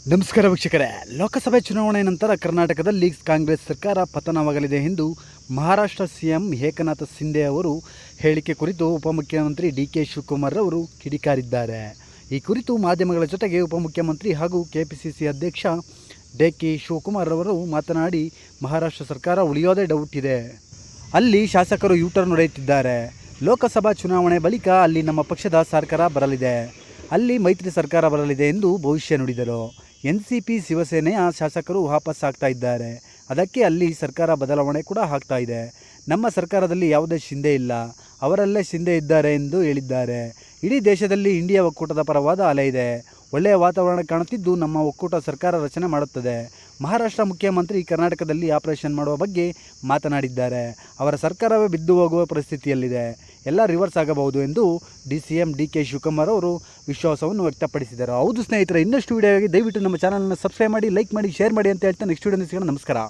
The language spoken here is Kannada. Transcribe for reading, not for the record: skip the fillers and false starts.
ನಮಸ್ಕಾರ ವೀಕ್ಷಕರೇ. ಲೋಕಸಭೆ ಚುನಾವಣೆ ನಂತರ ಕರ್ನಾಟಕದಲ್ಲಿ ಕಾಂಗ್ರೆಸ್ ಸರ್ಕಾರ ಪತನವಾಗಲಿದೆ ಎಂದು ಮಹಾರಾಷ್ಟ್ರ ಸಿಎಂ ಏಕನಾಥ ಶಿಂದೆ ಅವರು ಹೇಳಿಕೆ ಕುರಿತು ಉಪಮುಖ್ಯಮಂತ್ರಿ ಡಿ.ಕೆ. ಶಿವಕುಮಾರ್ ಅವರು ಕಿಡಿಕಾರಿದ್ದಾರೆ. ಈ ಕುರಿತು ಮಾಧ್ಯಮಗಳ ಜೊತೆಗೆ ಉಪಮುಖ್ಯಮಂತ್ರಿ ಹಾಗೂ ಕೆಪಿಸಿಸಿ ಅಧ್ಯಕ್ಷ ಡಿ.ಕೆ. ಶಿವಕುಮಾರ್ ಅವರು ಮಾತನಾಡಿ, ಮಹಾರಾಷ್ಟ್ರ ಸರ್ಕಾರ ಉಳಿಯೋದೇ ಡೌಟ್ ಇದೆ. ಅಲ್ಲಿ ಶಾಸಕರು ಯೂಟರ್ನ್ ಹೊಡೆಯುತ್ತಿದ್ದಾರೆ. ಲೋಕಸಭಾ ಚುನಾವಣೆ ಬಳಿಕ ಅಲ್ಲಿ ನಮ್ಮ ಪಕ್ಷದ ಸರ್ಕಾರ ಬರಲಿದೆ, ಅಲ್ಲಿ ಮೈತ್ರಿ ಸರ್ಕಾರ ಬರಲಿದೆ ಎಂದು ಭವಿಷ್ಯ ನುಡಿದರು. NCP ಶಿವಸೇನೆಯ ಶಾಸಕರು ವಾಪಸ್ ಆಗ್ತಾ ಇದ್ದಾರೆ. ಅದಕ್ಕೆ ಅಲ್ಲಿ ಸರ್ಕಾರ ಬದಲಾವಣೆ ಕೂಡ ಆಗ್ತಾ ಇದೆ. ನಮ್ಮ ಸರ್ಕಾರದಲ್ಲಿ ಯಾವುದೇ ಶಿಂದೆ ಇಲ್ಲ, ಅವರಲ್ಲೇ ಶಿಂದೆ ಇದ್ದಾರೆ ಎಂದು ಹೇಳಿದ್ದಾರೆ. ಇಡೀ ದೇಶದಲ್ಲಿ ಇಂಡಿಯಾ ಒಕ್ಕೂಟದ ಪರವಾದ ಅಲೆ ಇದೆ. ಒಳ್ಳೆಯ ವಾತಾವರಣ ಕಾಣುತ್ತಿದ್ದು ನಮ್ಮ ಒಕ್ಕೂಟ ಸರ್ಕಾರ ರಚನೆ ಮಾಡುತ್ತದೆ. ಮಹಾರಾಷ್ಟ್ರ ಮುಖ್ಯಮಂತ್ರಿ ಕರ್ನಾಟಕದಲ್ಲಿ ಆಪರೇಷನ್ ಮಾಡುವ ಬಗ್ಗೆ ಮಾತನಾಡಿದ್ದಾರೆ. ಅವರ ಸರ್ಕಾರವೇ ಬಿದ್ದು ಹೋಗುವ ಪರಿಸ್ಥಿತಿಯಲ್ಲಿದೆ, ಎಲ್ಲ ರಿವರ್ಸ್ ಆಗಬಹುದು ಎಂದು ಸಿಎಂ ಡಿ.ಕೆ. ಶಿವಕುಮಾರ್ ಅವರು ವಿಶ್ವಾಸವನ್ನು ವ್ಯಕ್ತಪಡಿಸಿದರು. ಹೌದು ಸ್ನೇಹಿತರೆ, ಇನ್ನಷ್ಟು ವಿಡಿಯೋಗೆ ದಯವಿಟ್ಟು ನಮ್ಮ ಚಾನಲನ್ನು ಸಬ್ಸ್ಕ್ರೈಬ್ ಮಾಡಿ, ಲೈಕ್ ಮಾಡಿ, ಶೇರ್ ಮಾಡಿ ಅಂತ ಹೇಳ್ತಾ ನೆಕ್ಸ್ಟ್ ವಿಡಿಯೋದಲ್ಲಿ ಸಿಗೋಣ. ನಮಸ್ಕಾರ.